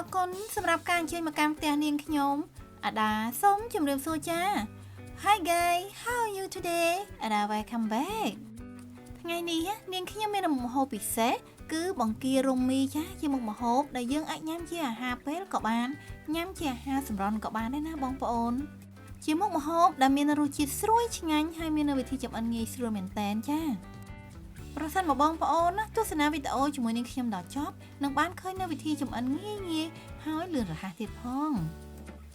อគុណសម្រាប់ការអញ្ជើញមកកាន់ផ្ទះនាងខ្ញុំអាដាសូមជម្រាបសួរចា Hi guys how are you today អាដា welcome back ថ្ងៃនេះនាងខ្ញុំមានម្ហូបពិសេសគឺបង្គារំមីចាជាមុខម្ហូបដែលយើងអាចញ៉ាំជាអាហារពេលក៏បានញ៉ាំជាអាហារសម្រន់ក៏បានដែរណាបងប្អូនជាមុខម្ហូបដែលមានរសជាតិស្រួយឆ្ងាញ់ហើយមានវិធីចម្អិនងាយស្រួលមែនតើចាប្រសិនបើបងប្អូនណាទស្សនាវីដេអូជាមួយនឹងខ្ញុំដល់ចប់នឹងបានឃើញនៅវិធីចម្អិនងាយៗហើយលឿនរហ័សទៀតផង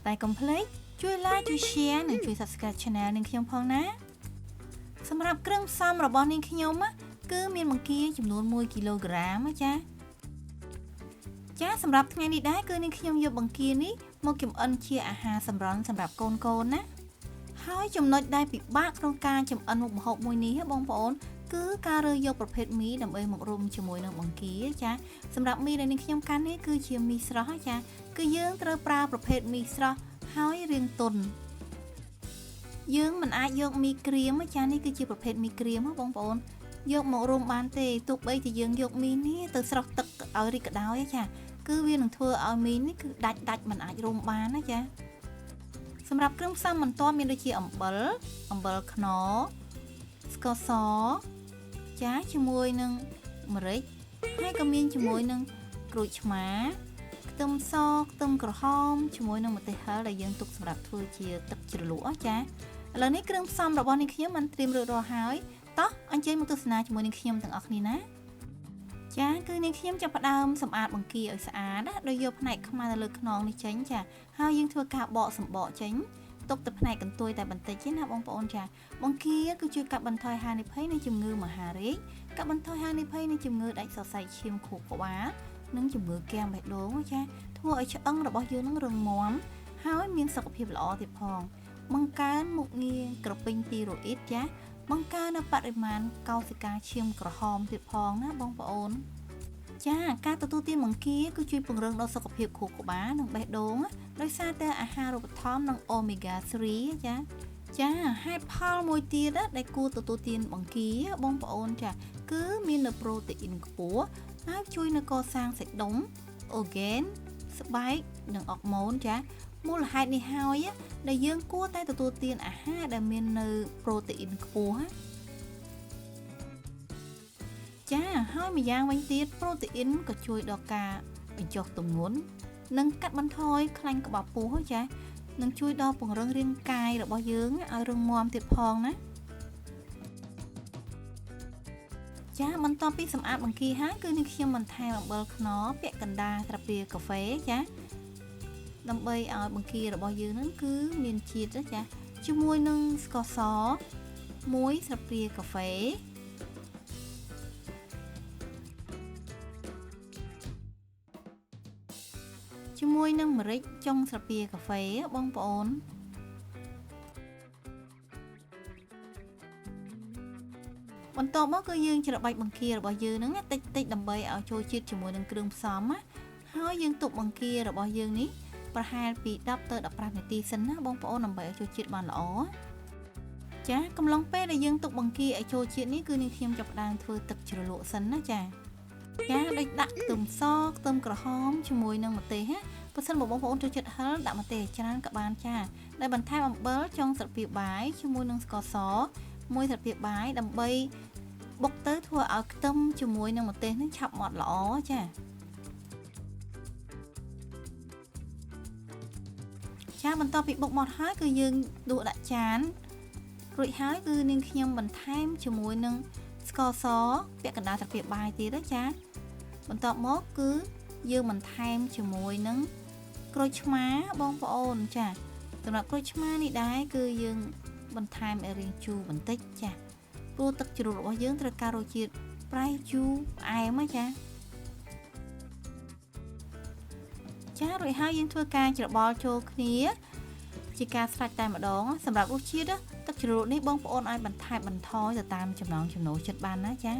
តែកុំភ្លេចជួយ like ជួយ share និងជួយ subscribe channel នាងខ្ញុំផងណាសម្រាប់គ្រឿងផ្សំរបស់នាងខ្ញុំគឺមានបង្គាចំនួន1គីឡូក្រាមចាសម្រាប់ថ្ងៃនេះដែរគឺនាងខ្ញុំយកបង្គានេះមកចម្អិនជាអាហារសម្រន់សម្រាប់កូនៗណាហើយចំណុចដែលពិបាកក្នុងការចម្អិនមុខម្ហូបមួយនេះបងប្អូនគឺការរើសយកប្រភេទមីដើម្បីមករុំជាមួយនឹងបង្គាចាសម្រាប់មីដែលនាងខ្ញុំកាន់នេះគឺជាមីស្រស់ចាគឺយើងត្រូវប្រើប្រភេទមីស្រស់ហើយរាងទន់យើងមិនអាចយកមីក្រៀមចានេះគឺជាប្រភេទមីក្រៀមបងប្អូនយកមករុំបានទេទោះបីជាយើងយកមីនេះទៅស្រោះទឹកឲ្យរីកក្តោយចាគឺវានឹងធ្វើឲ្យមីនេះគឺដាច់មិនអាចរុំបានណាចាសម្រាប់គ្រឿងផ្សំបន្ទាប់មានដូចជាអំបិលខ្នុរស្ករសចាជាមួយនឹងម្រេចហើយក៏មានជាមួយនឹងក្រូចឆ្មាខ្ទឹមសខ្ទឹមក្រហមជាមួយនឹងម្ទេសហឹរដែលយើងទុកសម្រាប់ធ្វើជាទឹកជ្រលក់ចាឥឡូវនេះគ្រឿងផ្សំរបស់នាងខ្ញុំបានត្រៀមរួចរាល់ហើយតោះអញ្ជើញមកទស្សនាជាមួយនឹងខ្ញុំទាំងអស់គ្នាណាចាគឺនាងខ្ញុំចាប់ផ្ដើមសម្អាតបង្គាឲ្យស្អាតណាដោយយកផ្នែកខ្មៅនៅលើខ្នងនេះចេញចាហើយយើងធ្វើការបកសម្បកចេញទុកតែផ្នែកកន្ទុយតែបន្តិចទេណាបងប្អូនចាបង្គាគឺជួយកាត់បន្ថយហានិភ័យនៃជំងឺមហារីកកាត់បន្ថយហានិភ័យនៃជំងឺដាច់សរសៃឈាមខួរក្បាលនិងជំងឺគាំងបេះដូងចាធ្វើឲ្យឆ្អឹងរបស់យើងនឹងរឹងមាំហើយមានសុខភាពល្អទៀតផងបង្កើនមុខងារក្រពេញទីរ៉ូអ៊ីតចាបង្កើននៅបរិមាណកោសិកាឈាមក្រហមទៀតផងណាបងប្អូនចាការទទួលទានបង្គាគឺជួយពង្រឹងដល់សុខភាពខួរក្បាលនិងបេះដូងដោយសារតែអាហារូបត្ថម្ភនិងអូមេហ្គា3ចាហេតុផលមួយទៀតដែលគួរទទួលទានបង្គាបងប្អូនចាគឺមាននៅប្រូតេអ៊ីនខ្ពស់ហើយជួយនៅកសាងសាច់ដុំអូហ្គែនស្បែកនិងអុកម៉ូនចាមូលហេតុនេះហើយដែលយើងគួរតែទទួលទានអាហារដែលមាននៅប្រូតេអ៊ីនខ្ពស់ចាហើយម្យ៉ាងវិញទៀតប្រូតេអ៊ីនក៏ជួយដល់ការបញ្ចុះទម្ងន់និងកាត់បន្ថយខ្លាញ់ក្បាលពោះចានិងជួយដល់ពង្រឹងរាងកាយរបស់យើងឲ្យរឹងមាំទៀតផងណាចាបន្ទាប់ពីសម្អាតបង្គាហើយគឺនាងខ្ញុំបន្ថែមអំបិលខ្នុរពាក់កណ្ដាលស្លាបព្រាកាហ្វេចាដើម្បីឲ្យបង្គារបស់យើងហ្នឹងគឺមានជាតិចាជាមួយនឹងស្ករស1ស្លាបព្រាកាហ្វេជាមួយនឹងម្រេចចុងស្លាបព្រាកាហ្វេបងប្អូនបន្ទាប់មកគឺយើងច្របាច់បង្គារបស់យើងហ្នឹងតិចដើម្បីឲ្យចូលជាតិជាមួយនឹងគ្រឿងផ្សំហើយយើងទុកបង្គារបស់យើងនេះប្រហែលពី10ទៅ15នាទីសិនណាបងប្អូនដើម្បីឲ្យចូលជាតិបានល្អចាកំឡុងពេលដែលយើងទុកបង្គាឲ្យចូលជាតិនេះគឺនាងខ្ញុំចាប់ផ្ដើមធ្វើទឹកជ្រលក់សិនណាចាដូចដាក់ខ្ទឹមសខ្ទឹមក្រហមជាមួយនឹងម្ទេសបើសិនបងប្អូនចូលចិត្តហឹរដាក់ម្ទេសច្រើនក៏បានចាដែលបន្ថែមអំបិលចុងស្លាបព្រាបាយជាមួយនឹងស្ករស1ស្លាបព្រាបាយដើម្បីបុកទៅធ្វើឲ្យខ្ទឹមជាមួយនឹងម្ទេសនឹងឆាប់ម៉ត់ល្អចាបន្ទាប់ពីបុកម៉ត់ហើយគឺយើងដួសដាក់ចានរួចហើយគឺនាងខ្ញុំបន្ថែមជាមួយនឹងស្ករសពាក់កណ្ដាលស្លាបព្រាបាយទៀតចាបន្ទាប់មកគឺយើងបន្ថែមជាមួយនឹងក្រូចឆ្មាបងប្អូនចាសម្រាប់ក្រូចឆ្មានេះដែរគឺយើងបន្ថែមឲ្យរាងជូរបន្តិចចាព្រោះទឹកជ្រលក់របស់យើងត្រូវការរសជាតិប្រៃជូរផ្អែមចារួចហើយយើងធ្វើការច្របល់ចូលគ្នាជាការស្រេចតែម្ដងសម្រាប់រសជាតិទឹកជ្រលក់នេះបងប្អូនអាចបន្ថែមបន្ថយទៅតាមចំណង់ចំណូលចិត្តបានណាចា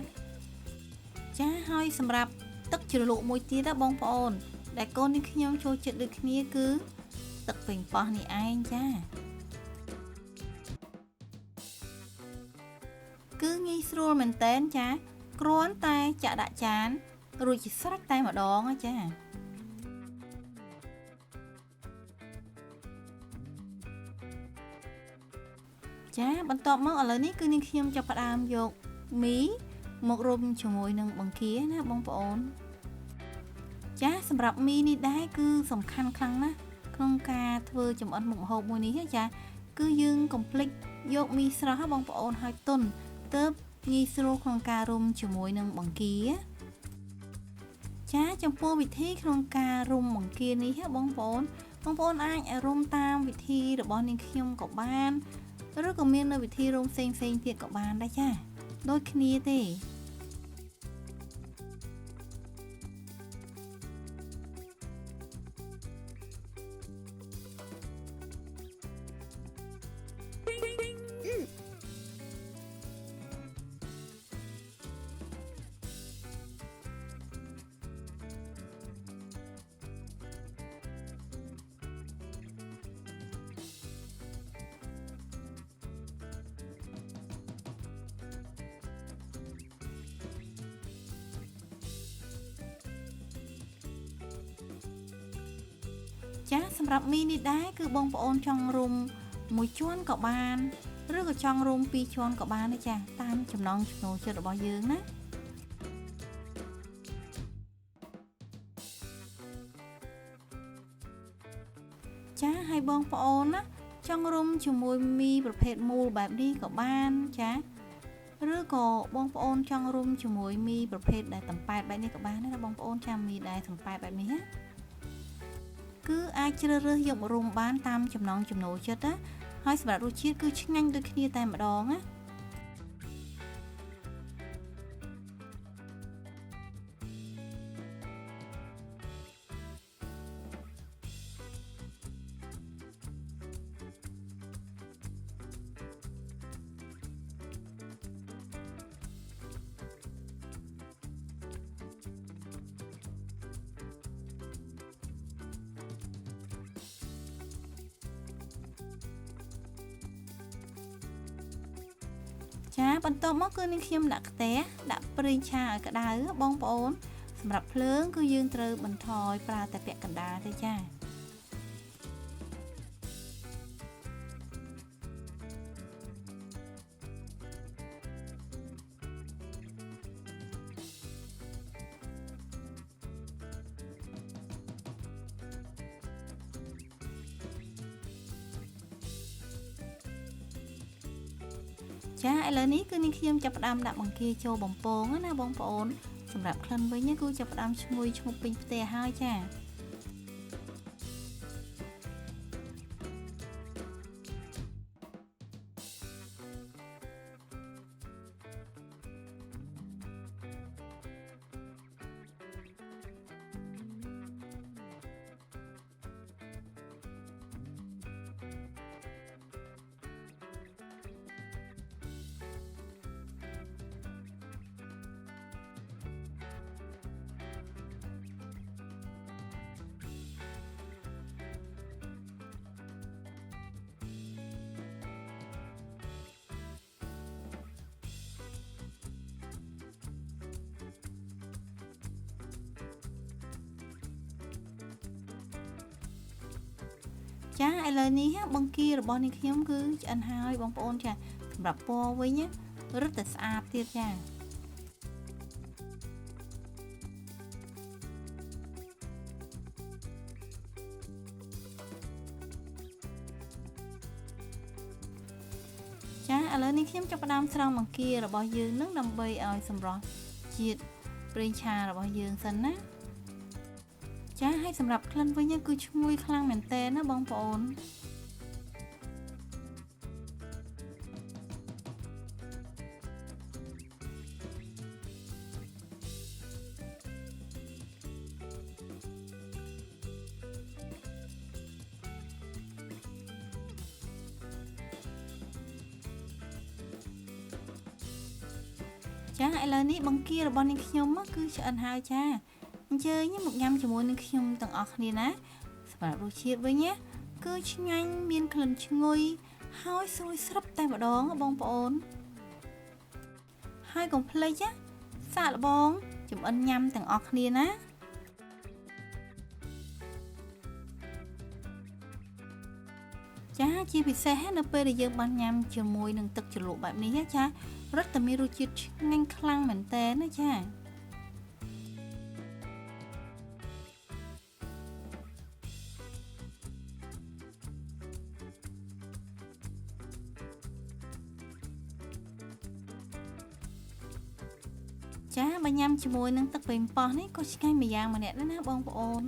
ហើយសម្រាប់ទឹកជ្រលក់មួយទៀតបងប្អូនដែលកូននេះខ្ញុំចូលចិត្តដូចគ្នាគឺទឹកប៉េងប៉ោះនេះឯងចាគឺងាយស្រួលមែនតើចាគ្រាន់តែចាក់ដាក់ចានរួចជាស្រេចតែម្ដងចា ចាបន្ទាប់មកឥឡូវនេះគឺនាងខ្ញុំចាប់ផ្ដើមយកមីមករុំជាមួយនឹងបង្គាណាបងប្អូនចាសម្រាប់មីនេះដែរគឺសំខាន់ខ្លាំងណាស់ក្នុងការធ្វើចម្អិនមុខម្ហូបមួយនេះចាគឺយើងកុំភ្លេចយកមីស្រស់បងប្អូនឲ្យទន់ទើបងាយស្រួលក្នុងការរុំជាមួយនឹងបង្គាចាចំពោះវិធីក្នុងការរុំបង្គានេះបងប្អូនអាចរុំតាមវិធីរបស់នាងខ្ញុំក៏បានឬក៏មាននៅវិធីរុំផ្សេងទៀតក៏បានដែរចាដូចគ្នាទេចាសម្រាប់មីនេះដែរគឺបងប្អូនចង់រុំមួយជាន់ក៏បានឬក៏ចង់រុំពីរជាន់ក៏បានដែរចាតាមចំណង់ចំណូលចិត្តរបស់យើងណាចាហើយបងប្អូនណាចង់រុំជាមួយមីប្រភេទមូលបែបនេះក៏បានចាឬក៏បងប្អូនចង់រុំជាមួយមីប្រភេទដែលតំប៉ែតបែបនេះក៏បានដែរណាបងប្អូនចាំមីដែលតំប៉ែតបែបនេះណាគឺអាចជ្រើសរើសយកមករុំបានតាមចំណង់ចំណូលចិត្តណាហើយសម្រាប់រសជាតិគឺឆ្ងាញ់ដូចគ្នាតែម្ដងណាចាបន្ទាប់មកគឺនាងខ្ញុំដាក់ខ្ទះដាក់ប្រេងឆាឲ្យក្តៅបងប្អូនសម្រាប់ភ្លើងគឺយើងត្រូវបន្ថយប្រើតែពាក់កណ្ដាលទេចាចាឥឡូវនេះគឺនាងខ្ញុំចាប់ផ្ដើមដាក់បង្គាចូលបំពងណាបងប្អូនសម្រាប់ក្លិនវិញគឺចាប់ផ្ដើមឈ្ងុយឈ្ងប់ពេញផ្ទះហើយចាចាឥឡូវនេះបង្គារបស់នាងខ្ញុំគឺឆ្អិនហើយបងប្អូនចាសម្រាប់ពណ៌វិញរឹតតែស្អាតទៀតចាចាឥឡូវនេះខ្ញុំចាប់ផ្ដើមស្រង់បង្គារបស់យើងនឹងដើម្បីឲ្យសម្រស់ជាតិប្រេងឆារបស់យើងសិនណាចាហើយសម្រាប់ក្លិនវិញគឺឈ្ងុយខ្លាំងមែនតើណាបងប្អូនចាឥឡូវនេះបង្គារបស់នាងខ្ញុំគឺឆ្អិនហើយចាអញ្ជើញមកញ៉ាំជាមួយនឹងខ្ញុំទាំងអស់គ្នាណាសម្រាប់រសជាតិវិញគឺឆ្ងាញ់មានក្លិនឈ្ងុយហើយស្រួយស្រាប់តែម្ដងបងប្អូនហើយកុំភ្លេចសាកល្បងចម្អិនញ៉ាំទាំងអស់គ្នាណា ចាជាពិសេសនៅពេលដែលយើងបានញ៉ាំជាមួយនឹងទឹកជ្រលក់បែបនេះចារឹតតែមានរសជាតិឆ្ងាញ់ខ្លាំងមែនតើណាចាចាបើញ៉ាំជាមួយនឹងទឹកប៉េងប៉ោះនេះក៏ឆ្ងាញ់មួយយ៉ាងម្នាក់ដែរណាបងប្អូន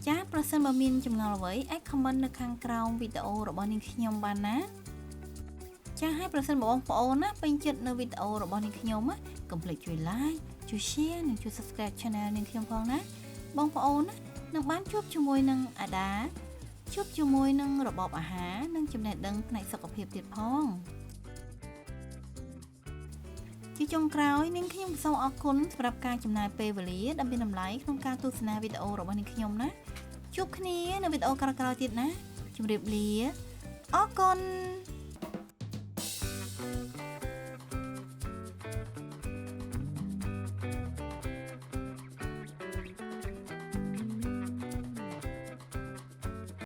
ចាប្រសិនបើមានចម្ងល់អ្វីអាច comment នៅខាងក្រោមវីដេអូរបស់នាងខ្ញុំបានណាចាឲ្យប្រសិនបងប្អូនណាពេញចិត្តនៅវីដេអូរបស់នាងខ្ញុំណាកុំភ្លេចជួយ like ជួយ share និងជួយ subscribe channel នាងខ្ញុំផងណាបងប្អូនណានឹងបានជួបជាមួយនឹងអាដាជួបជាមួយនឹងរបបអាហារនិងចំណេះដឹងផ្នែកសុខភាពទៀតផងជាចុងក្រោយនាងខ្ញុំសូមអរគុណសម្រាប់ការចំណាយពេលវេលាដ៏មានតម្លៃក្នុងការទស្សនាវីដេអូរបស់នាងខ្ញុំណាជួបគ្នានៅវីដេអូក្រោយៗទៀតណាជម្រាបលាអរគុណ